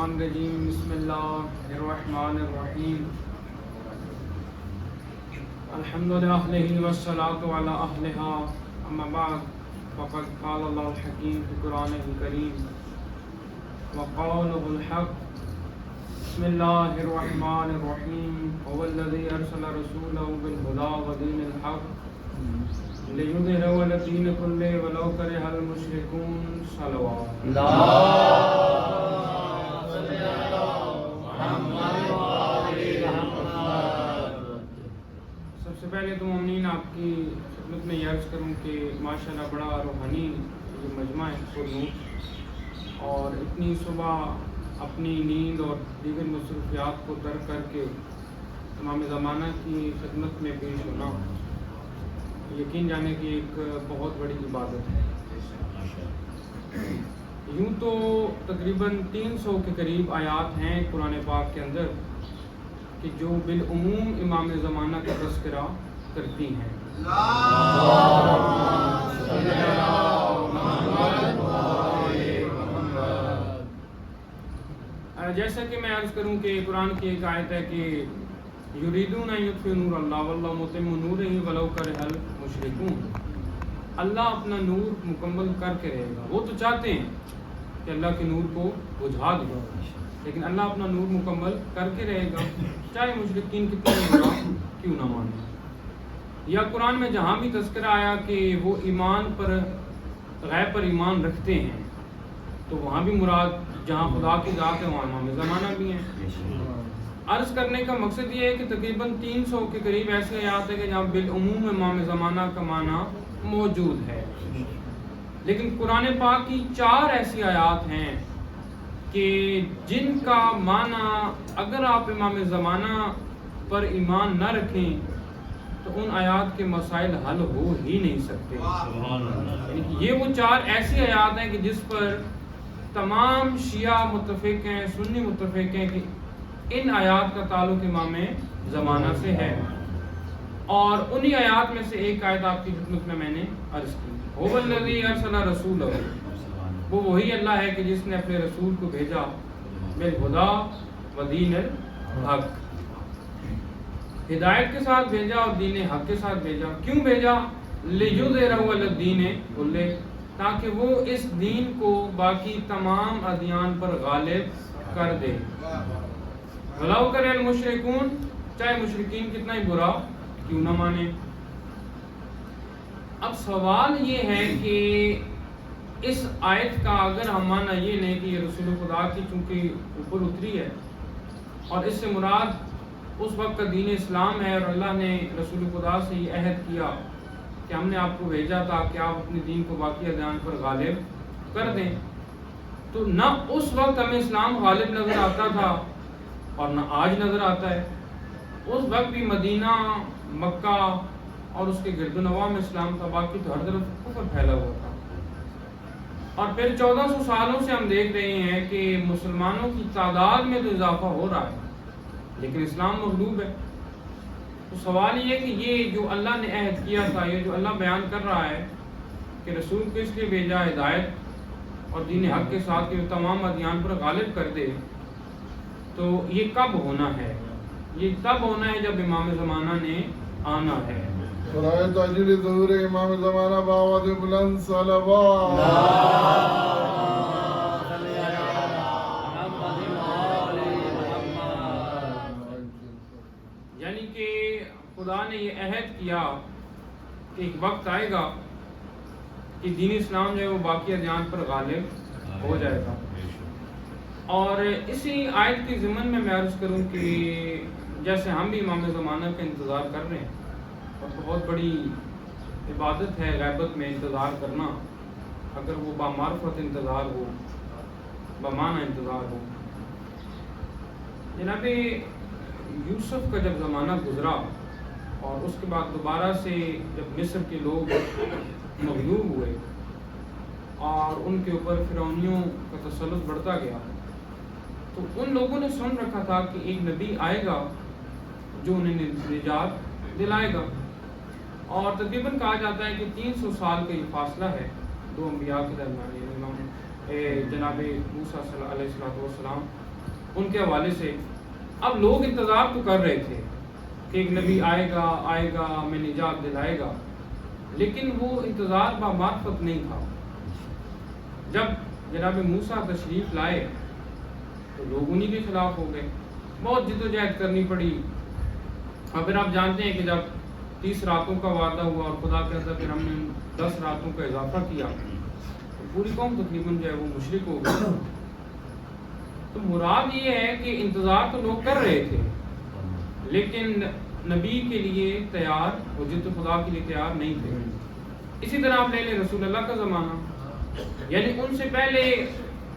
الشیطان الرجیم بسم اللہ الرحمن الرحیم الحمد للہ والصلاة علی اہلہا اما بعد فقد قال اللہ الحکیم فی قرآن الکریم وقوله الحق بسم اللہ الرحمن الرحیم هو الذی ارسل رسوله بالہدی ودین الحق لِيُظْهِرَهُ عَلَى الدِّينِ كُلِّهِ وَلَوْ كَرِهَ الْمُشْرِكُونَ صلوات سب سے پہلے تو مومنین آپ کی خدمت میں یہ عرض کروں کہ ماشاءاللہ بڑا روحانی یہ مجمع ہے پرنور، اور اتنی صبح اپنی نیند اور دیگر مصروفیات کو ترک کر کے امام زمانہ کی خدمت میں پیش ہونا یقین جانے کی ایک بہت بڑی عبادت ہے۔ یوں تو تقریباً 300 کے قریب آیات ہیں قرآن پاک کے اندر کہ جو بالعموم امام زمانہ کا تذکرہ کرتی ہیں۔ جیسا کہ میں عرض کروں کہ قرآن کی ایک آیت ہے کہ یریدون ان یطفئوا نور اللہ واللہ متم نورہ ولو کرہ المشرکون، اللہ اپنا نور مکمل کر کے رہے گا۔ وہ تو چاہتے ہیں کہ اللہ کے نور کو بجھا دے، لیکن اللہ اپنا نور مکمل کر کے رہے گا، چاہے مشرکین کتنا برا کیوں نہ مانے۔ یا قرآن میں جہاں بھی تذکرہ آیا کہ وہ ایمان پر غیب پر ایمان رکھتے ہیں تو وہاں بھی مراد جہاں خدا کی ذات ہے وہاں امام زمانہ بھی ہیں۔ عرض کرنے کا مقصد یہ ہے کہ تقریباً 300 کے قریب ایسے آیات ہیں کہ جہاں بالعموم امام زمانہ کا معنی موجود ہے، لیکن قرآن پاک کی 4 ایسی آیات ہیں کہ جن کا معنی اگر آپ امام زمانہ پر ایمان نہ رکھیں تو ان آیات کے مسائل حل ہو ہی نہیں سکتے۔ یہ وہ 4 ایسی آیات ہیں کہ جس پر تمام شیعہ متفق ہیں، سنی متفق ہیں کہ ان آیات کا تعلق امام زمانہ سے ہے، اور انہی آیات میں سے ایک آیت آپ کی خدمت میں نے عرض کی، هو الذی ارسل رسولہ، وہ وہی اللہ ہے کہ جس نے اپنے رسول کو بھیجا بالہدی ودین الحق، ہدایت کے ساتھ بھیجا اور دین حق کے ساتھ بھیجا۔ کیوں بھیجا؟ لیظہرہ علی الدین کلہ، تاکہ وہ اس دین کو باقی تمام ادیان پر غالب کر دے۔ وَلَوْ كَرِهَ الْمُشْرِكُونَ، چاہے مشرکین کتنا ہی برا کیوں نہ مانے۔ اب سوال یہ ہے کہ اس آیت کا اگر ہم مانا یہ نہیں کہ یہ رسول خدا کی چونکہ اوپر اتری ہے اور اس سے مراد اس وقت کا دین اسلام ہے، اور اللہ نے رسول خدا سے یہ عہد کیا کہ ہم نے آپ کو بھیجا تاکہ آپ اپنے دین کو باقی ادیان پر غالب کر دیں، تو نہ اس وقت ہمیں اسلام غالب نظر آتا تھا اور نہ آج نظر آتا ہے۔ اس وقت بھی مدینہ، مکہ اور اس کے گرد و نواح میں اسلام تھا، باقی تو ہر طرف کفر پھیلا ہوا تھا۔ اور پھر 1400 سالوں سے ہم دیکھ رہے ہیں کہ مسلمانوں کی تعداد میں تو اضافہ ہو رہا ہے لیکن اسلام مغلوب ہے۔ تو سوال یہ ہے کہ یہ جو اللہ نے عہد کیا تھا، یہ جو اللہ بیان کر رہا ہے کہ رسول کو اس لیے بھیجا ہدایت اور دین حق کے ساتھ کہ وہ تمام ادیان پر غالب کر دے، تو یہ کب ہونا ہے؟ یہ تب ہونا ہے جب امام زمانہ نے آنا ہے۔ برائے تاجر ظہور امام زمانہ بآواز بلند صلوات۔ یعنی کہ خدا نے یہ عہد کیا کہ ایک وقت آئے گا کہ دین اسلام جو ہے وہ باقی ادیان پر غالب ہو جائے گا۔ اور اسی آیت کی ضمن میں عرض کروں کہ جیسے ہم بھی امام زمانہ کا انتظار کر رہے ہیں، اور بہت بڑی عبادت ہے غیبت میں انتظار کرنا، اگر وہ بامعرفت انتظار ہو، بمعنی انتظار ہو۔ جناب یوسف کا جب زمانہ گزرا اور اس کے بعد دوبارہ سے جب مصر کے لوگ مغلوب ہوئے اور ان کے اوپر فرعونیوں کا تسلط بڑھتا گیا، تو ان لوگوں نے سن رکھا تھا کہ ایک نبی آئے گا جو انہیں نجات دلائے گا، اور تقریباً کہا جاتا ہے کہ 300 سال کا یہ فاصلہ ہے دو انبیاء کے درمیان، جناب موسیٰ علیہ السلام ان کے حوالے سے اب لوگ انتظار تو کر رہے تھے کہ ایک نبی آئے گا ہمیں نجات دلائے گا، لیکن وہ انتظار بامعرفت نہیں تھا۔ جب جناب موسیٰ تشریف لائے تو لوگ انہی کے خلاف ہو گئے، بہت جدوجہد کرنی پڑی، اور پھر آپ جانتے ہیں کہ جب 30 راتوں کا وعدہ ہوا اور خدا کہتا پھر ہم نے 10 راتوں کا اضافہ کیا تو پوری قوم تقریباً جو ہے وہ مشرک ہو گئی۔ تو مراد یہ ہے کہ انتظار تو لوگ کر رہے تھے لیکن نبی کے لیے تیار، حجت خدا کے لیے تیار نہیں تھے۔ اسی طرح آپ لے لیں رسول اللہ کا زمانہ، یعنی ان سے پہلے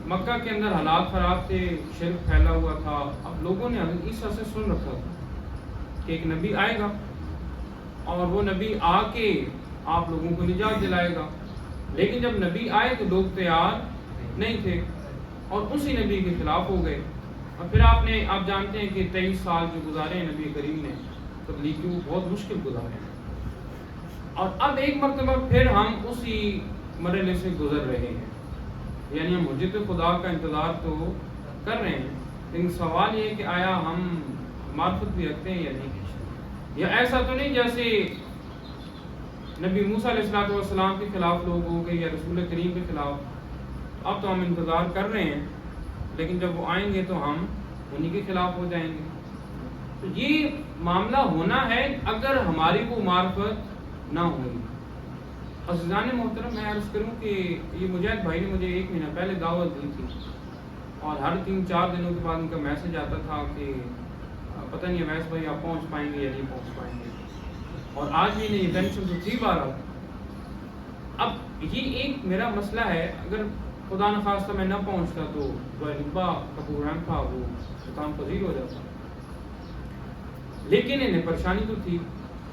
مکہ کے اندر حالات خراب تھے، شرک پھیلا ہوا تھا، اب لوگوں نے حضرت عیسیٰ سے سن رکھا تھا کہ ایک نبی آئے گا اور وہ نبی آ کے آپ لوگوں کو نجات دلائے گا، لیکن جب نبی آئے تو لوگ تیار نہیں تھے اور اسی نبی کے خلاف ہو گئے، اور پھر آپ جانتے ہیں کہ 23 سال جو گزارے ہیں نبی کریم نے تبلیغ کے، بہت مشکل گزارے ہیں، اور اب ایک مرتبہ پھر ہم اسی مرحلے سے گزر رہے ہیں، یعنی ہم حجت خدا کا انتظار تو کر رہے ہیں، لیکن سوال یہ ہے کہ آیا ہم معرفت بھی رکھتے ہیں یا نہیں، یا ایسا تو نہیں جیسے نبی موسیٰ علیہ السلام کے خلاف لوگ ہو گئے یا رسول کریم کے خلاف، اب تو ہم انتظار کر رہے ہیں لیکن جب وہ آئیں گے تو ہم انہی کے خلاف ہو جائیں گے۔ تو یہ معاملہ ہونا ہے اگر ہماری وہ معرفت نہ ہوئی۔ عزیزان محترم، میں عرض کروں کہ یہ مجاہد بھائی نے مجھے 1 مہینہ پہلے دعوت دی تھی اور ہر 3-4 دنوں کے بعد ان کا میسج آتا تھا کہ پتہ نہیں اویس بھائی آپ پہنچ پائیں گے یا نہیں پہنچ پائیں گے، اور آج بھی نہیں، ٹینشن تو تھی بار اب یہ ایک میرا مسئلہ ہے، اگر خدا نخواستہ میں نہ پہنچتا تو جو ربا کا پروگرام تھا وہ ختم پذیر ہو جاتا، لیکن انہیں پریشانی تو تھی۔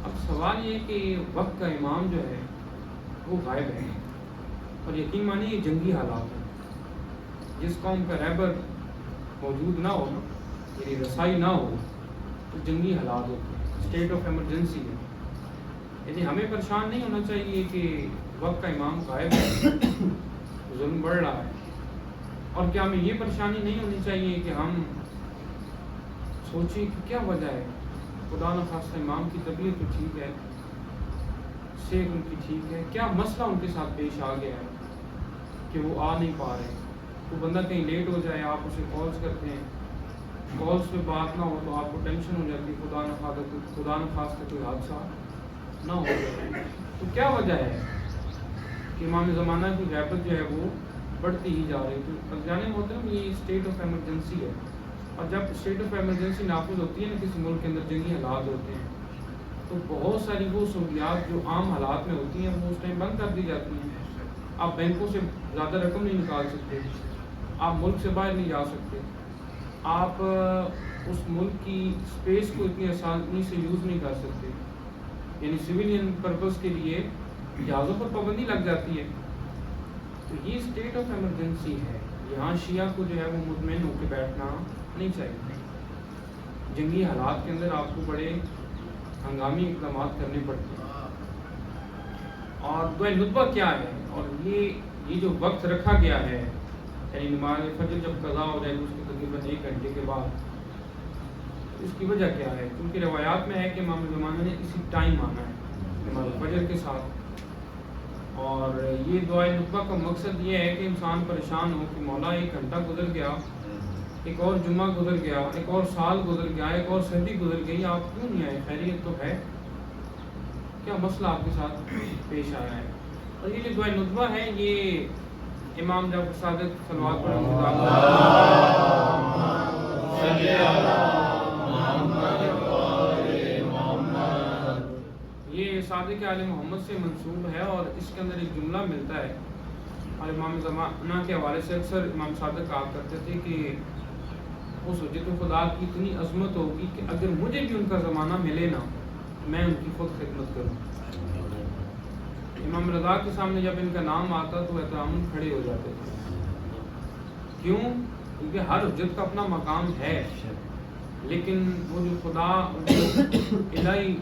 اب سوال یہ کہ وقت کا امام جو ہے وہ غائب ہے، اور یقین مانیے یہ جنگی حالات ہیں، جس قوم کا رہبر موجود نہ ہو، یعنی رسائی نہ ہو، تو جنگی حالات ہوتے ہیں، اسٹیٹ آف ایمرجنسی ہے، یعنی ہمیں پریشان نہیں ہونا چاہیے کہ وقت کا امام غائب ہے، ظلم بڑھ رہا ہے، اور کیا ہمیں یہ پریشانی نہیں ہونی چاہیے کہ ہم سوچیں کہ کیا وجہ ہے، خدا نخواستہ امام کی طبیعت تو ٹھیک ہے، صحت ان کی ٹھیک ہے، کیا مسئلہ ان کے ساتھ پیش آ گیا ہے کہ وہ آ نہیں پا رہے، وہ بندہ کہیں لیٹ ہو جائے، آپ اسے کالز کرتے ہیں، کالز پہ بات نہ ہو تو آپ کو ٹینشن ہو جاتی ہے، خدا نخواستہ کوئی حادثہ نہ ہو جائے، تو کیا وجہ ہے کہ امام زمانہ کی غیبت جو ہے وہ بڑھتی ہی جا رہی ہے۔ تو جانے محترم یہ اسٹیٹ آف ایمرجنسی ہے، اور جب اسٹیٹ آف ایمرجنسی نافذ ہوتی ہے نا کسی ملک کے اندر، جنگی حالات ہوتے ہیں، تو بہت ساری وہ سہولیات جو عام حالات میں ہوتی ہیں وہ اس ٹائم بند کر دی جاتی ہیں۔ آپ بینکوں سے زیادہ رقم نہیں نکال سکتے، آپ ملک سے باہر نہیں جا سکتے، آپ اس ملک کی اسپیس کو اتنی آسانی سے یوز نہیں کر سکتے، یعنی سویلین پرپز کے لیے جہازوں پر پابندی لگ جاتی ہے۔ تو یہ اسٹیٹ آف ایمرجنسی ہے، یہاں شیعہ کو جو ہے وہ مطمئن ہو کے بیٹھنا نہیں چاہیے، جنگی حالات کے اندر آپ کو بڑے ہنگامی اقدامات کرنے پڑتے ہیں۔ اور دعائے ندبہ کیا ہے، اور یہ جو وقت رکھا گیا ہے، یعنی نماز فجر جب قضا ہو جائے اس کے تقریباً 1 گھنٹے کے بعد، اس کی وجہ کیا ہے؟ کیونکہ روایات میں ہے کہ امام زمانہ نے اسی ٹائم آنا ہے نماز فجر کے ساتھ، اور یہ دعائے ندبہ کا مقصد یہ ہے کہ انسان پریشان ہو کہ مولا 1 گھنٹہ گزر گیا، ایک اور جمعہ گزر گیا، ایک اور سال گزر گیا، ایک اور صدی گزر گئی، آپ کیوں نہیں آئے؟ خیریت تو ہے؟ کیا مسئلہ آپ کے ساتھ پیش آیا ہے؟ اور یہ جو دعائے ندبہ ہے یہ امام جعفر صادق صلوات پر یہ صادق آل محمد سے منسوب ہے، اور اس کے اندر ایک جملہ ملتا ہے، اور امام زمانہ کے حوالے سے اکثر امام صادق کہا کرتے تھے کہ اس حجت خدا کی اتنی عظمت ہوگی کہ اگر مجھے بھی ان کا زمانہ ملے نا میں ان کی خود خدمت کروں۔ امام رضا کے سامنے جب ان کا نام آتا تو احترام کھڑے ہو جاتے تھے، کیوں؟ کیونکہ ہر حجت کا اپنا مقام ہے، لیکن وہ جو خدا الہی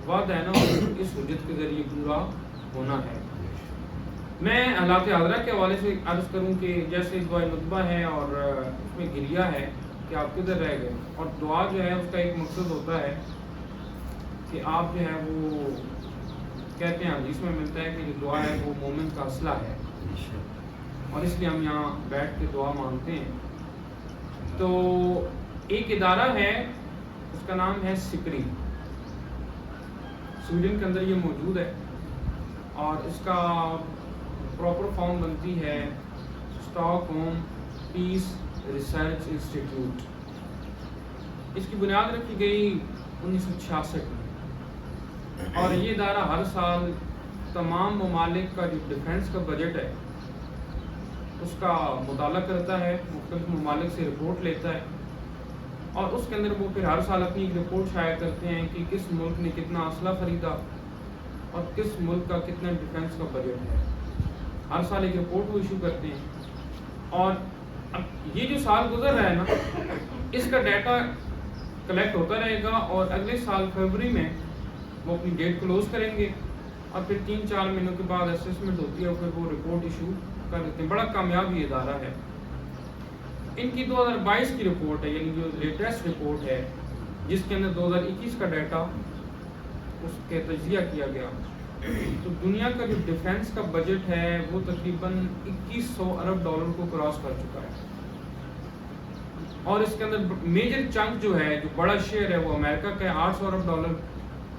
وعدہ ہے نا اس حجت کے ذریعے پورا ہونا ہے۔ میں حالات حاضرہ کے حوالے سے عرض کروں کہ جیسے دعائے ندبہ ہے اور اس میں گریہ ہے، کہ آپ کدھر رہ گئے. اور دعا جو ہے اس کا ایک مقصد ہوتا ہے کہ آپ جو ہے وہ کہتے ہیں حدیث میں ملتا ہے کہ جو دعا ہے وہ مومن کا اسلحہ ہے, اور اس لیے ہم یہاں بیٹھ کے دعا مانگتے ہیں. تو ایک ادارہ ہے, اس کا نام ہے سپری, سویڈن کے اندر یہ موجود ہے, اور اس کا پراپر فارم بنتی ہے اسٹاک ہوم پیس ریسرچ انسٹیٹیوٹ. اس کی بنیاد رکھی گئی 1966 میں, اور یہ ادارہ ہر سال تمام ممالک کا جو ڈیفنس کا بجٹ ہے اس کا مطالعہ کرتا ہے, مختلف ممالک سے رپورٹ لیتا ہے, اور اس کے اندر وہ پھر ہر سال اپنی ایک رپورٹ شائع کرتے ہیں کہ کس ملک نے کتنا اسلحہ خریدا اور کس ملک کا کتنا ڈیفنس کا بجٹ ہے. ہر سال ایک رپورٹ وہ ایشو کرتے ہیں, اور اب یہ جو سال گزر رہا ہے نا, اس کا ڈیٹا کلیکٹ ہوتا رہے گا, اور اگلے سال فروری میں وہ اپنی ڈیٹ کلوز کریں گے, اور پھر 3-4 مہینوں کے بعد اسسمنٹ ہوتی ہے, اور پھر وہ رپورٹ ایشو کر دیتے ہیں. بڑا کامیاب یہ ادارہ ہے. ان کی 2022 کی رپورٹ ہے, یعنی جو لیٹسٹ رپورٹ ہے, جس کے اندر 2021 کا ڈیٹا اس کے تجزیہ کیا گیا. تو دنیا کا جو ڈیفنس کا بجٹ ہے وہ تقریباً 2100 ارب ڈالر کو کراس کر چکا ہے, اور اس کے اندر میجر چنک جو ہے, جو بڑا شیئر ہے, وہ امریکہ کا ہے 800 ارب ڈالر,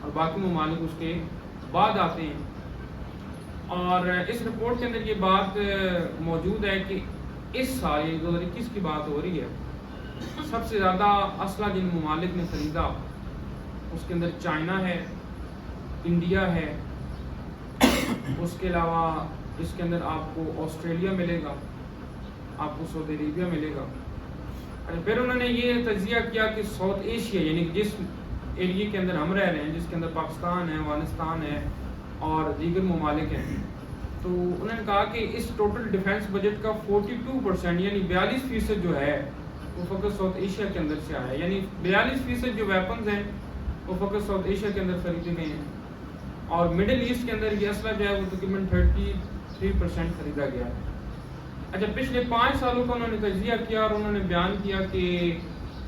اور باقی ممالک اس کے بعد آتے ہیں. اور اس رپورٹ کے اندر یہ بات موجود ہے کہ اس سال 2021 کی بات ہو رہی ہے, سب سے زیادہ اسلحہ جن ممالک نے خریدا اس کے اندر چائنا ہے, انڈیا ہے, اس کے علاوہ اس کے اندر آپ کو آسٹریلیا ملے گا, آپ کو سعودی عربیہ ملے گا. پھر انہوں نے یہ تجزیہ کیا کہ ساؤتھ ایشیا, یعنی جس ایریے کے اندر ہم رہ رہے ہیں, جس کے اندر پاکستان ہے, افغانستان ہے اور دیگر ممالک ہیں, تو انہوں نے کہا کہ اس ٹوٹل ڈیفنس بجٹ کا 42% یعنی 42% جو ہے وہ فقط ساؤتھ ایشیا کے اندر سے آیا ہے. یعنی 42% جو ویپنز ہیں وہ فقط ساؤتھ ایشیا کے اندر خریدے گئے ہیں, اور مڈل ایسٹ کے اندر یہ اسلحہ جو ہے وہ تقریباً 33% خریدا گیا ہے. اچھا, پچھلے 5 سالوں کا انہوں نے تجزیہ کیا, اور انہوں نے بیان کیا کہ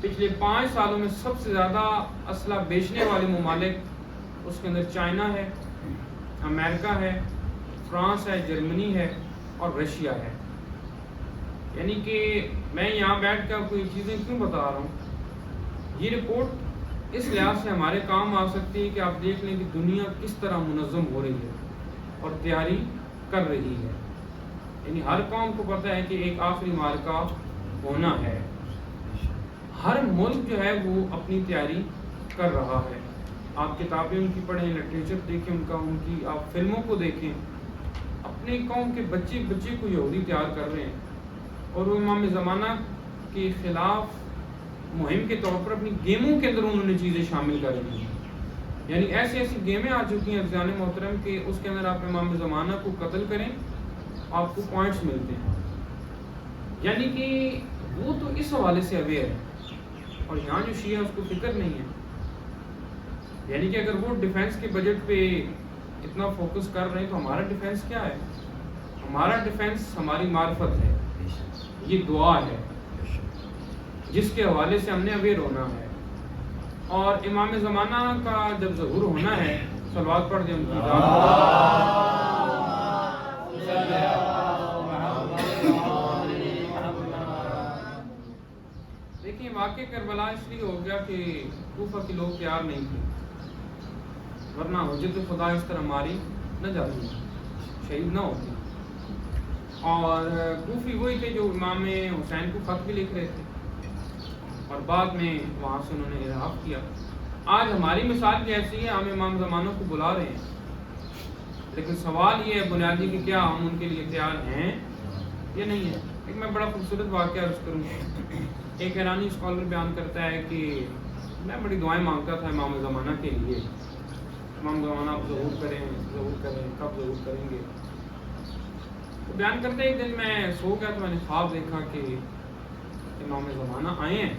پچھلے 5 سالوں میں سب سے زیادہ اسلحہ بیچنے والے ممالک اس کے اندر چائنا ہے, امریکہ ہے, فرانس ہے, جرمنی ہے اور رشیا ہے. یعنی کہ میں یہاں بیٹھ کر کوئی چیزیں کیوں بتا رہا ہوں, یہ رپورٹ اس لحاظ سے ہمارے کام آ سکتی ہے کہ آپ دیکھ لیں کہ دنیا کس طرح منظم ہو رہی ہے اور تیاری کر رہی ہے. یعنی ہر قوم کو پتہ ہے کہ ایک آخری معرکہ ہونا ہے, ہر ملک جو ہے وہ اپنی تیاری کر رہا ہے. آپ کتابیں ان کی پڑھیں, لٹریچر دیکھیں ان کا, ان کی آپ فلموں کو دیکھیں, اپنے قوم کے بچے کو یہودی تیار کر رہے ہیں, اور وہ امام زمانہ کے خلاف مہم کے طور پر اپنی گیموں کے اندر انہوں نے چیزیں شامل کر دی ہیں. یعنی ایسی گیمیں آ چکی ہیں افضان محترم کہ اس کے اندر آپ امام زمانہ کو قتل کریں, آپ کو پوائنٹس ملتے ہیں. یعنی کہ وہ تو اس حوالے سے اویئر ہے, اور یہاں جو شیعہ اس کو فکر نہیں ہے. یعنی کہ اگر وہ ڈیفنس کے بجٹ پہ اتنا فوکس کر رہے ہیں تو ہمارا ڈیفنس کیا ہے؟ ہمارا ڈیفنس ہماری معرفت ہے, یہ دعا ہے جس کے حوالے سے ہم نے اویئر ہونا ہے. اور امام زمانہ کا جب ظہور ہونا ہے, صلوات پڑھ دیں ان کی دیکھیں واقع کربلا اس لیے ہو گیا کہ کوفہ کے لوگ تیار نہیں تھے, ورنہ حجت خدا اس طرح ماری نہ جاتی, شہید نہ ہوتی. اور کوفی وہی تھے جو امام حسین کو خط بھی لکھ رہے تھے, اور بعد میں وہاں سے انہوں نے اعراب کیا. آج ہماری مثال بھی ایسی ہے, ہم امام زمانوں کو بلا رہے ہیں, لیکن سوال یہ ہے بنیادی کہ کیا ہم ان کے لیے تیار ہیں یا نہیں ہیں. ایک میں بڑا خوبصورت واقعہ عرض کروں. ایک ایرانی اسکالر بیان کرتا ہے کہ میں بڑی دعائیں مانگتا تھا امام زمانہ کے لیے, امام زمانہ آپ ظہور کریں, کب ظہور کریں گے. تو بیان کرتے ایک دن میں سو گیا تو میں نے خواب دیکھا کہ امام زمانہ آئے ہیں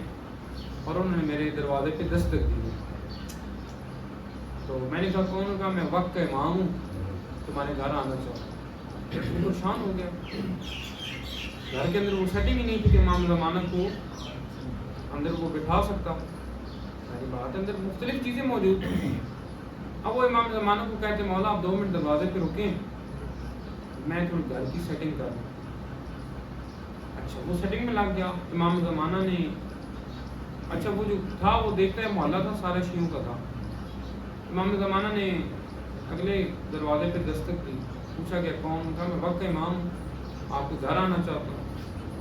اور انہوں نے میرے دروازے پہ دستک دی. تو میں نے کہا کون ہوگا؟ میں وقت کا امام ہوں, تمہارے گھر آنا چاہتا ہوں. وہ پریشان ہو گیا, گھر کے اندر وہ سیٹنگ ہی نہیں تھی کہ امام زمانہ کو اندر وہ بٹھا سکتا. ساری بات اندر مختلف چیزیں موجود ہیں. اب وہ امام زمانہ کو کہتے مولا آپ 2 منٹ دروازے پہ رکیں, میں تھوڑی گھر کی سیٹنگ کر دوں. اچھا وہ سیٹنگ میں لگ گیا. امام زمانہ نے اچھا وہ جو تھا وہ دیکھتا ہے محلہ تھا سارا شیعوں کا تھا. امام زمانہ نے اگلے دروازے پہ دستک دی, پوچھا کہ کون؟ کہا میں وقت کا امام ہوں, آپ کے گھر آنا چاہتا ہوں.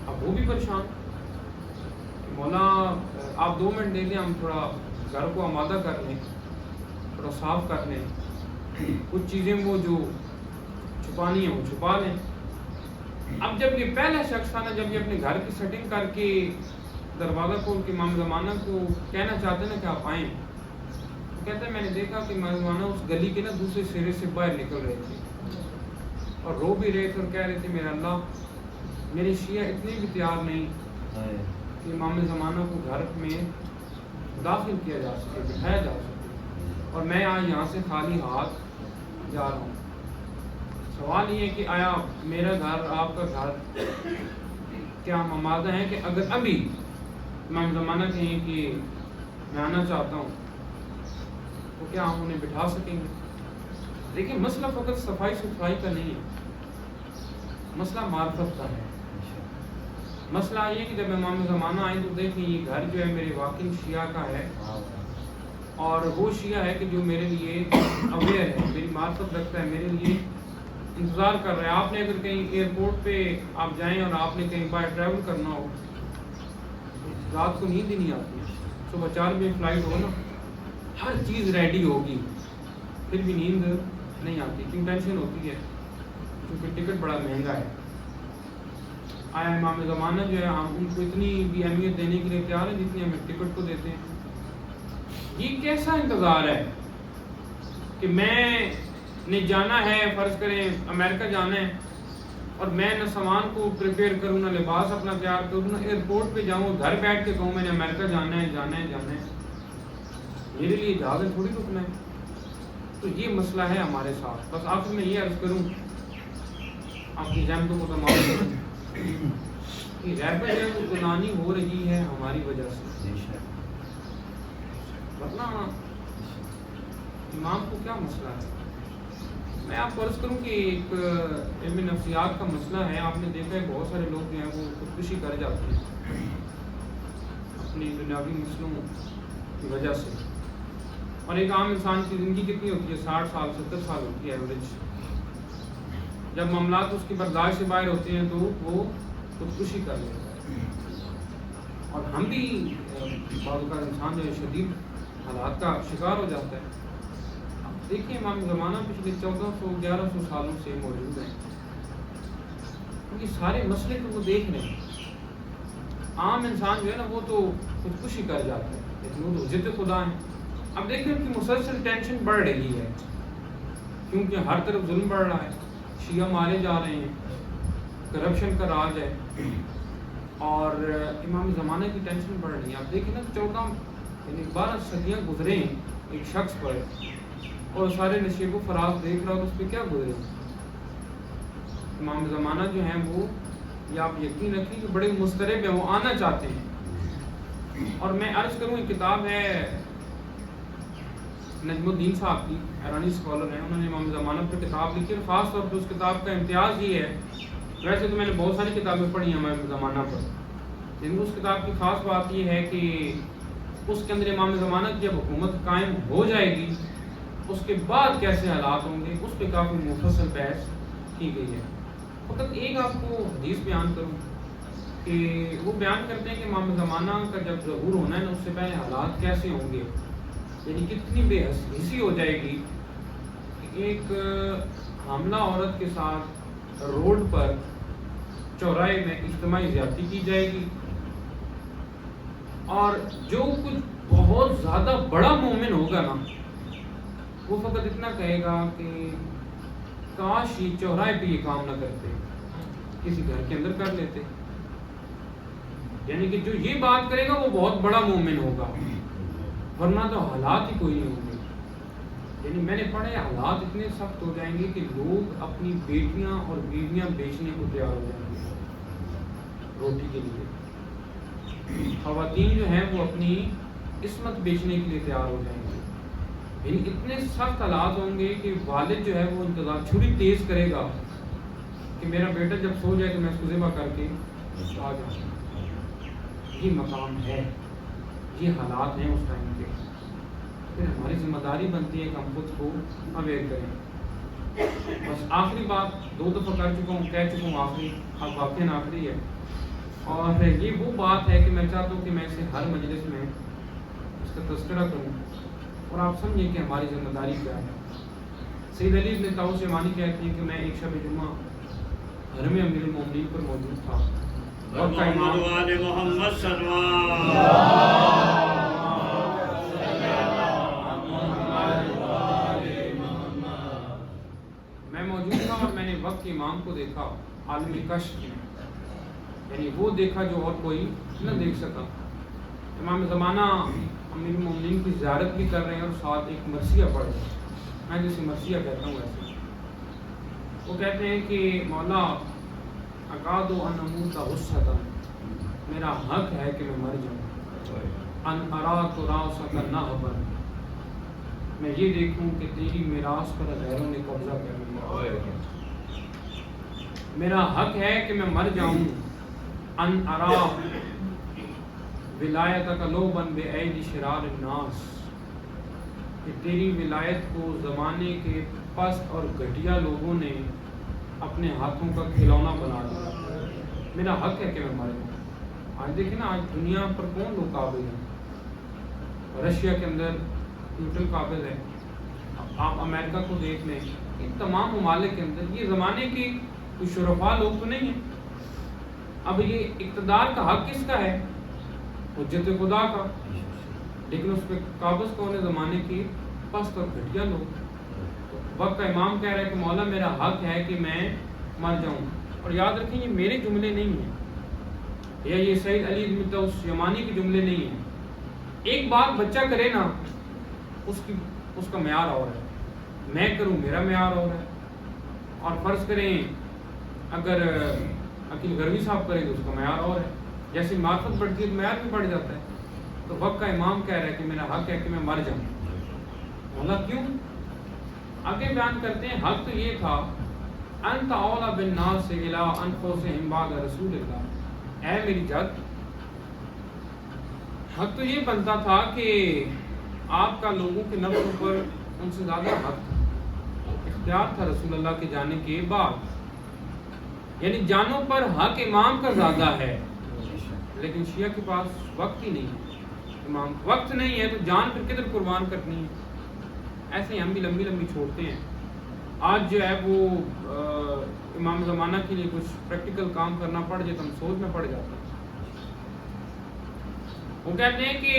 اب وہ بھی پریشان کہ مولا آپ 2 منٹ دے دیں, ہم تھوڑا گھر کو آمادہ کر لیں, تھوڑا صاف کر لیں, کچھ چیزیں وہ جو چھپانی ہیں وہ چھپا لیں. اب جب یہ پہلا شخص تھا نا, جب یہ اپنے گھر کی سیٹنگ کر کے دروازہ کھول کے امام زمانہ کو کہنا چاہتے نا کہ آپ آئیں, تو کہتا ہے میں نے دیکھا کہ امام زمانہ اس گلی کے نا دوسرے سرے سے باہر نکل رہے تھے اور رو بھی رہے تھے اور کہہ رہے تھے میرا اللہ, میرے شیعہ اتنے بھی تیار نہیں کہ امام زمانہ کو گھر میں داخل کیا جا سکے, بٹھایا جا سکے, اور میں آج یہاں سے خالی ہاتھ جا رہا ہوں. سوال یہ ہے کہ آیا میرا گھر آپ کا گھر کیا ہم آمادہ ہیں کہ اگر ابھی امام زمانہ کہیں کہ میں آنا چاہتا ہوں تو کیا ہم انہیں بٹھا سکیں گے؟ دیکھیں مسئلہ فقط صفائی ستھرائی کا نہیں ہے, مسئلہ معرفت کا ہے. مسئلہ یہ کہ جب امام زمانہ آئے تو دیکھیں یہ گھر جو ہے میرے واقعی شیعہ کا ہے, اور وہ شیعہ ہے کہ جو میرے لیے اویئر ہے, میری معرفت رکھتا ہے, میرے لیے انتظار کر رہا ہے. آپ نے اگر کہیں ایئرپورٹ پہ آپ جائیں اور آپ نے کہیں باہر ٹریول کرنا ہو, رات کو نیند ہی نہیں آتی, صبح 4 بجے فلائٹ ہو نا, ہر چیز ریڈی ہوگی, پھر بھی نیند نہیں آتی. کیوں؟ ٹینشن ہوتی ہے, کیونکہ ٹکٹ بڑا مہنگا ہے. آیا امام زمانہ جو ہے ہم ان کو اتنی بھی اہمیت دینے کے لیے تیار ہے جتنی ہمیں ٹکٹ کو دیتے ہیں. یہ کیسا انتظار ہے کہ میں نے جانا ہے, فرض کریں امریکہ جانا ہے, اور میں نہ سامان کو پریپیئر کروں, نہ لباس اپنا تیار کروں, نہ ایئرپورٹ پہ جاؤں, گھر بیٹھ کے کہوں میں نے امریکہ جانا ہے جانا ہے جانا ہے. میرے لیے جہاز تھوڑی رکنا ہے. تو یہ مسئلہ ہے ہمارے ساتھ. بس آخر میں یہ عرض کروں, آپ کی جانتوں کو تمام کروں کہ ریپر ہے وہ گنانی ہو رہی ہے ہماری وجہ سے, ورنہ امام کو کیا مسئلہ ہے. میں آپ کو عرض کروں کہ ایک علم نفسیات کا مسئلہ ہے. آپ نے دیکھا ہے بہت سارے لوگ جو ہیں وہ خودکشی کر جاتے ہیں اپنی دنیاوی مسئلوں کی وجہ سے. اور ایک عام انسان کی زندگی کتنی ہوتی ہے؟ 60 سال 70 سال ہوتی ہے ایوریج. جب معاملات اس کی برداشت سے باہر ہوتے ہیں تو وہ خودکشی کر لیتا ہے. اور ہم بھی بعض اوقات انسان جو ہے شدید حالات کا شکار ہو جاتا ہے. دیکھیں امام زمانہ پچھلے 1400-1100 سالوں سے موجود ہیں. یہ سارے مسئلے کو وہ دیکھ رہے ہیں. عام انسان جو ہے نا وہ تو خودکشی کر جاتا ہے, لیکن وہ تو ضد خدا ہیں. اب دیکھیں ان کی مسلسل ٹینشن بڑھ رہی ہے کیونکہ ہر طرف ظلم بڑھ رہا ہے, شیعہ مارے جا رہے ہیں, کرپشن کا راج ہے, اور امام زمانہ کی ٹینشن بڑھ رہی ہے. اب دیکھیں نا 12 صدیاں گزرے ہیں ایک شخص پر, اور سارے نشیب و فراز دیکھ رہا, تو اس پہ کیا گزرے. امام زمانہ جو ہیں وہ, یا آپ یقین رکھیں کہ بڑے مضطرب ہیں, وہ آنا چاہتے ہیں. اور میں عرض کروں ایک کتاب ہے نجم الدین صاحب کی, ایرانی اسکالر ہیں, انہوں نے امام زمانہ پر کتاب لکھی, اور خاص طور پر اس کتاب کا امتیاز یہ ہے, ویسے تو میں نے بہت ساری کتابیں پڑھی ہیں امام زمانہ پر, لیکن اس کتاب کی خاص بات یہ ہے کہ اس کے اندر امام زمانہ کی جب حکومت قائم ہو جائے گی اس کے بعد کیسے حالات ہوں گے, اس پہ کافی مفصل بحث کی گئی ہے. فقط ایک آپ کو حدیث بیان کروں کہ وہ بیان کرتے ہیں کہ امام زمانہ کا جب ظہور ہونا ہے نا, اس سے پہلے حالات کیسے ہوں گے, یعنی کتنی بے حسی ہو جائے گی. ایک حاملہ عورت کے ساتھ روڈ پر چوراہے میں اجتماعی زیادتی کی جائے گی, اور جو کچھ بہت زیادہ بڑا مومن ہوگا نا وہ فقط اتنا کہے گا کہ کاش یہ چوراہے پہ یہ کام نہ کرتے, کسی گھر کے اندر کر لیتے. یعنی کہ جو یہ بات کرے گا وہ بہت بڑا مومن ہوگا, ورنہ تو حالات ہی کوئی نہیں ہوں گے. یعنی میں نے پڑھے حالات اتنے سخت ہو جائیں گے کہ لوگ اپنی بیٹیاں اور بیویاں بیچنے کو تیار ہو جائیں گے روٹی کے لیے. خواتین جو ہیں وہ اپنی عصمت بیچنے کے لیے تیار ہو جائیں گے. یعنی اتنے سخت حالات ہوں گے کہ والد جو ہے وہ انتظار چھری تیز کرے گا کہ میرا بیٹا جب سو جائے تو میں اس کو ذبح کر کے آ جاؤں. یہ مقام ہے، یہ حالات ہیں اس ٹائم کے. پھر ہماری ذمہ داری بنتی ہے کہ ہم خود کو اویئر کریں. بس آخری بات 2 دفعہ کہہ چکا ہوں آخری، اب واقعی آخری ہے. اور یہ وہ بات ہے کہ میں چاہتا ہوں کہ میں اسے ہر مجلس میں اس کا تذکرہ کروں اور آپ سمجھیں کہ ہماری ذمہ داری کیا ہے. سید علی بن طاؤس یمانی کہتے ہیں کہ میں ایک شب جمعہ حرم امیر المومنین پر موجود تھا. وقت کا امام محمد صلی اللہ میں موجود تھا اور میں نے وقت کے امام کو دیکھا عالم کشف میں، یعنی وہ دیکھا جو اور کوئی نہ دیکھ سکا. امام زمانہ امیر المومنین کی زیارت بھی کر رہے ہیں اور ساتھ ایک مرثیہ پڑھ رہے ہیں. میں جسے مرثیہ کہتا ہوں ایسے وہ کہتے ہیں کہ مولا اکاد ان اموت غصۃ، میرا حق ہے کہ میں مر جاؤں. ان اراک راسک نہبا، میں یہ دیکھوں کہ تیری میراث پر غیروں نے قبضہ کر لیا. میرا حق ہے کہ میں مر جاؤں. ان ارا ولایتک لوبا بأیدی شرار الناس، کہ تیری ولایت کو زمانے کے پست اور گھٹیا لوگوں نے اپنے ہاتھوں کا کھلونا بنا دیا. میرا حق ہے کہ میں مر جاؤں. آج دیکھیں نا، آج دنیا پر کون لوگ قابل ہیں؟ رشیا کے اندر پوٹن قابل ہے. آپ امریکہ کو دیکھ لیں، ان تمام ممالک کے اندر یہ زمانے کے کوئی شرفا لوگ تو نہیں ہیں. اب یہ اقتدار کا حق کس کا ہے؟ حجت خدا کا. لیکن اس پہ قابض کون ہے؟ زمانے کے پست اور گھٹیا لوگ. وقت کا امام کہہ رہا ہے کہ مولا میرا حق ہے کہ میں مر جاؤں. اور یاد رکھیں یہ میرے جملے نہیں ہیں، یا یہ سید علی بن طاؤس یمانی کے جملے نہیں ہیں. ایک بات بچہ کرے نا، اس کا معیار اور ہے. میں کروں میرا معیار اور ہے. اور فرض کریں اگر عقیل غروی صاحب کریں تو اس کا معیار اور ہے. جیسے معرفت بڑھتی ہے تو معیار بھی بڑھ جاتا ہے. تو وقت کا امام کہہ رہا ہے کہ میرا حق ہے کہ میں مر جاؤں. مولا کیوں؟ آگے بیان کرتے ہیں حق تو یہ تھا انت اولا بالناس الی انفسہم بعد رسول اللہ. اے میری جد، حق تو یہ بنتا تھا کہ آپ کا لوگوں کے نفسوں پر ان سے زیادہ حق تھا، اختیار تھا رسول اللہ کے جانے کے بعد. یعنی جانوں پر حق امام کا زیادہ ہے. لیکن شیعہ کے پاس وقت ہی نہیں ہے. امام وقت نہیں ہے تو جان پھر کدھر قربان کرنی ہے. ایسے ہی ہم بھی لمبی لمبی چھوڑتے ہیں. آج جو ہے وہ امام زمانہ کے لیے کچھ پریکٹیکل کام کرنا پڑ جائے تو ہم سوچ میں پڑ جاتے ہیں. وہ کہتے ہیں کہ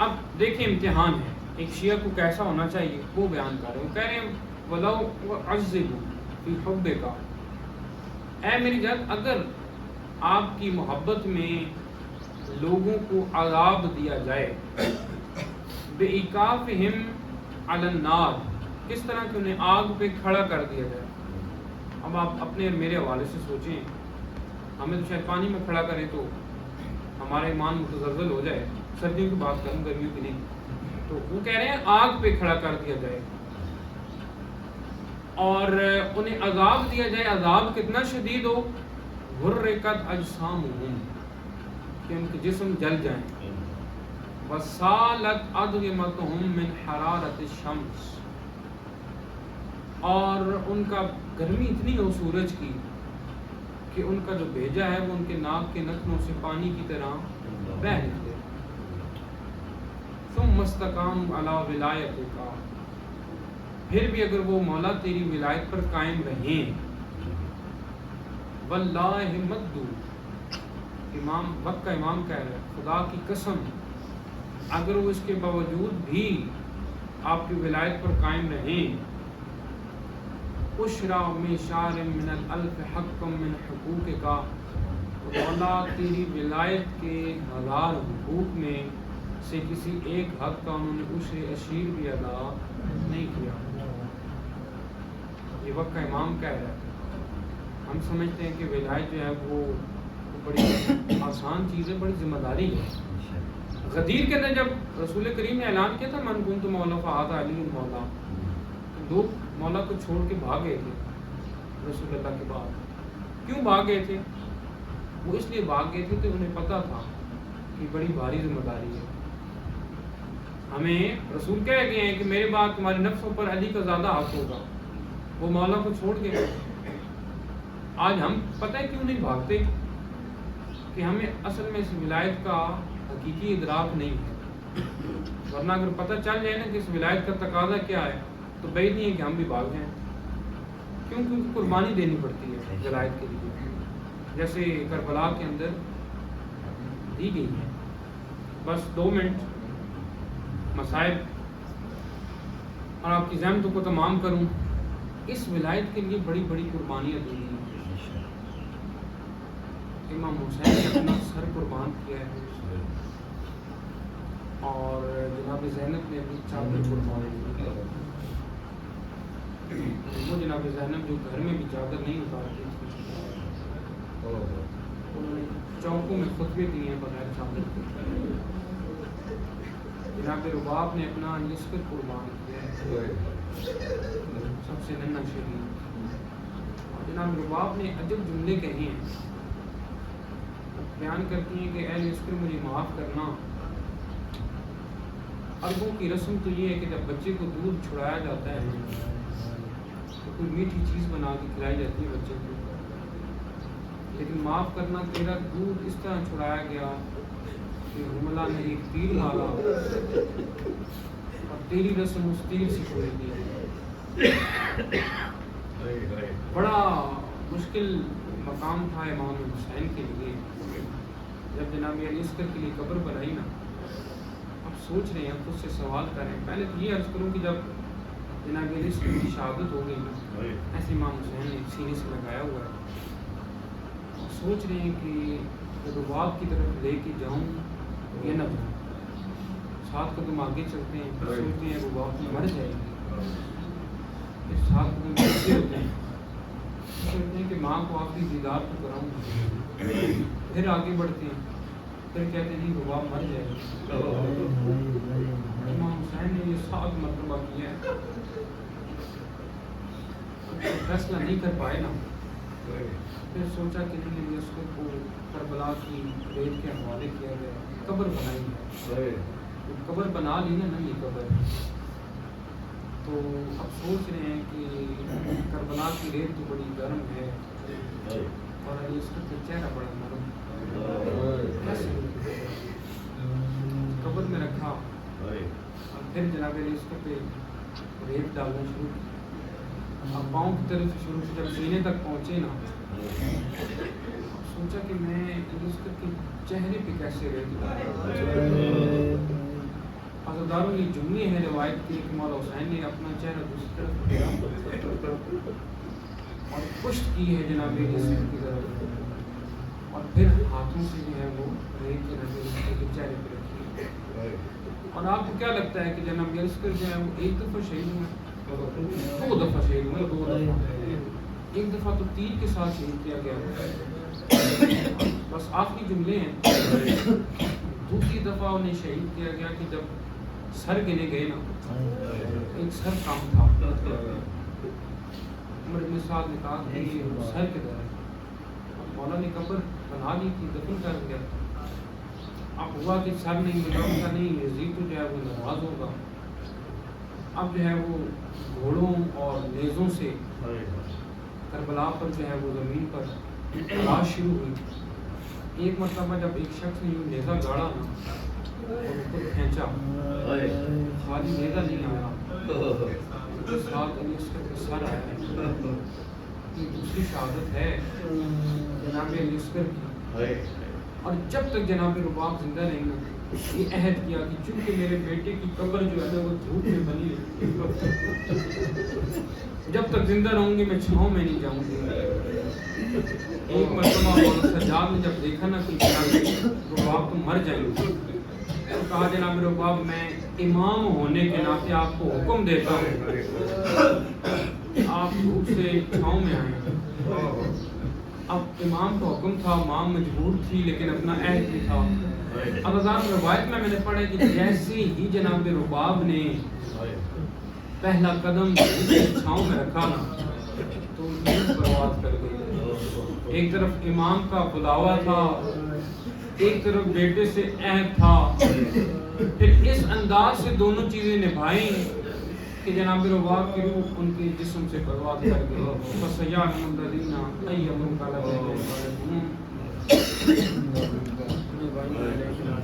اب دیکھیں امتحان ہے، ایک شیعہ کو کیسا ہونا چاہیے وہ بیان کر رہے ہیں. وہ کہہ رہے ہیں وَلَوْ عَزِّبُ فِي حُبِّكَ، اے میری جد اگر آپ کی محبت میں لوگوں کو عذاب دیا جائے، بِإِيقَافِهِمْ عَلَى النَّارِ، کس طرح کہ انہیں آگ پہ کھڑا کر دیا جائے. اب آپ اپنے اور میرے حوالے سے سوچیں، ہمیں تو شاید پانی میں کھڑا کریں تو ہمارا ایمان متزلزل ہو جائے. سردیوں کی بات کروں، گرمیوں کی نہیں. تو وہ کہہ رہے ہیں آگ پہ کھڑا کر دیا جائے اور انہیں عذاب دیا جائے. عذاب کتنا شدید ہو، غُرِّقَتْ أَجْسَامُهُمْ، کہ ان کے جسم جل جائیں. وَسَالَتْ أَضْغِمَتُهُمْ مِنْ حَرَارَةِ الشَّمْسِ، اور ان کا گرمی اتنی ہو سورج کی کہ ان کا جو بھیجا ہے وہ ان کے ناک کے نتنوں سے پانی کی طرح بہہ نکلے. ثُمَّ اسْتَقَامُوا عَلَىٰ وِلَایَتِكَ، پھر بھی اگر وہ مولا تیری ولایت پر قائم رہیں. وَاللَّهِ مَدُّ، امام وقت کا امام کہہ رہے ہیں خدا کی قسم اگر وہ اس کے باوجود بھی آپ کی ولایت پر قائم رہیں، اشرا میشار من الالف حق من حقوقک، مولا تیری ولایت کے 1000 حقوق میں سے کسی ایک حق کا انہوں نے عشر اشیر بھی ادا نہیں کیا. یہ وقت کا امام کہہ رہا ہے. ہم سمجھتے ہیں کہ ولایت جو ہے وہ بڑی آسان چیز ہے، بڑی ذمہ داری ہے۔ غدیر کے اندر جب رسول کریم نے اعلان کیا تھا من کنت مولا فہذا علی مولا، لوگ مولا کو چھوڑ کے بھاگ گئے تھے رسول اللہ کے بعد۔ کیوں بھاگ گئے تھے؟ وہ اس لیے بھاگ گئے تھے کہ انہیں پتہ تھا کہ بڑی بھاری ذمہ داری ہے۔ ہمیں رسول کہہ گئے ہیں کہ میرے بعد تمہارے نفسوں پر علی کا زیادہ حق ہوگا، وہ مولا کو چھوڑ گئے۔ آج ہم پتہ ہے کیوں نہیں بھاگتے؟ کہ ہمیں اصل میں اس ولایت کا حقیقی ادراک نہیں ہے، ورنہ اگر پتہ چل جائے نا کہ اس ولایت کا تقاضا کیا ہے تو بعید نہیں ہے کہ ہم بھی بھاگ جائیں۔ کیوں؟ کیونکہ قربانی دینی پڑتی ہے ولایت کے لیے، جیسے کربلا کے اندر دی گئی ہے۔ بس 2 منٹ مسائب اور آپ کی زحمتوں کو تمام کروں۔ اس ولایت کے لیے بڑی بڑی قربانیاں دی گئی ہیں۔ امام حسین نے اپنا سر قربان کیا ہے، اور جناب زینب نے اپنی چادر قربان کی۔ وہ جناب زینب جو گھر میں بھی چادر نہیں اتارتی تھی، انہوں نے چوکوں میں خطبے دیے ہیں بغیر چادر کے۔ جناب رباب نے اپنا نصف قربان کیا ہے، سب سے ننھا شہید۔ اور جناب رباب نے عجب جملے کہے ہیں، بیان کرتی ہیں کہ اے نصف مجھے معاف کرنا۔ عربوں کی رسم تو یہ ہے کہ جب بچے کو دودھ چھڑایا جاتا ہے تو کوئی میٹھی چیز بنا کے کھلائی جاتی ہے بچے کو، لیکن معاف کرنا تیرا دودھ اس طرح چھڑایا گیا کہ حملہ نے ایک تیر مارا اور تیری رسم اس تیر سے چھوڑ دی۔ بڑا مشکل مقام تھا امام حسین کے لیے جب جناب علی اصغر کے لیے قبر بنائی نا۔ اب سوچ رہے ہیں، خود سے سوال کریں۔ پہلے تو یہ عرض کروں کہ جب جناب علی اصغر کی شہادت ہو گئی نا، ایسے امام حسین نے سینے سے لگایا ہوا ہے، سوچ رہے ہیں کہ رباب کی طرف لے کے جاؤں یا نہ جاؤں۔ 7 قدم آگے چلتے ہیں، پھر سوچتے ہیں رباب مر جائے گی، پھر 7 قدم پیچھے ہوتے ہیں، سوچتے ہیں کہ ماں کو آخری دیدار تو کراؤں، پھر آگے بڑھتے ہیں، پھر کہتے ہیں رباب مر جائے گا۔ امام حسین نے یہ 7 مرتبہ کیا ہے، فیصلہ نہیں کر پائے نا، پھر سوچا کہ نہیں اس کو کربلا کی ریت کے حوالے کیا گیا، قبر بنائی ہے، قبر بنا لی نا یہ قبر، تو اب سوچ رہے ہیں کہ کربلا کی ریت تو بڑی گرم ہے اور علی اصغر کا چہرہ بڑا نرم، قبر میں رکھا اور پھر جناب علی اصغر پہ ریت ڈالنا شروع کی۔ اب پاؤں کی طرف شروع سے جب سینے تک پہنچے نا، سوچا کہ میں علی اصغر کے چہرے پہ کیسے ریت ڈالوں۔ عزاداروں یہ جملے ہیں روایت کے کہ مولا حسین نے اپنا چہرہ دوسری طرف اور پشت کی ہے جناب علی اصغر کی طرف، اور پھر ہاتھوں سے جو ہے وہ ریت جناب علی اصغر کے چہرے پہ رکھی۔ اور آپ کو کیا لگتا ہے کہ جناب علی اصغر جو ہے وہ ایک دفعہ شہید ہوئے، 2 دفعہ شہید ہوئے، 2 دفعہ، ایک دفعہ تو تیر کے ساتھ شہید کیا گیا، بس آخری جملے ہیں۔ دوسری دفعہ انہیں شہید کیا گیا کہ جب سر گنے گئے نا، ایک سر کام تھا، عمر بن سعد نے کہا کہ یہ سر کدھر ہے؟ مولا نے قبر بنا لی تھی، دفن کر دیا، اب ہوا کہ سر نہیں ملا، ان کا نہیں یزید تو جو ہے وہ ناراض ہوگا، اب جو ہے وہ گھوڑوں اور نیزوں سے کربلا پر جو ہے وہ زمین پر تلاش شروع ہوئی۔ ایک مرتبہ جب ایک شخص نے یہ نیزہ گاڑا نا اور اس کو کھینچا، خالی نیزہ نہیں آیا، اس کے ساتھ علی اصغر کا سر آیا ہے۔ یہ دوسری شہادت ہے جناب علی اصغر کی، اور جب تک جناب رباب زندہ رہیں گے یہ عہد کیا کہ چونکہ میرے بیٹے کی قبر جو ہے وہ دھوپ میں بنی ہے، جب تک زندہ رہوں گی میں چھاؤں میں نہیں جاؤں گی۔ ایک مرتبہ مولانا سجاد نے جب دیکھا نا کہ جناب رباب تم مر جائیں گے، تو کہا جناب رباب میں امام ہونے کے ناطے آپ کو حکم دیتا ہوں آپ دھوپ سے چھاؤں میں آئیں۔ اب امام کو حکم تھا، امام مجبور تھی لیکن اپنا عہد بھی تھا. اب آزاد روایت میں نے پڑھا کہ جیسے ہی جناب رباب نے پہلا قدم چھاؤں میں رکھا نا تو برباد کر گئی. ایک طرف امام کا بلاوا تھا، ایک طرف بیٹے سے عہد تھا، پھر اس انداز سے دونوں چیزیں نبھائیں کہ جناب رباب کی روح ان کے جسم سے برباد کر گئی. بس یعلم الذین ایہم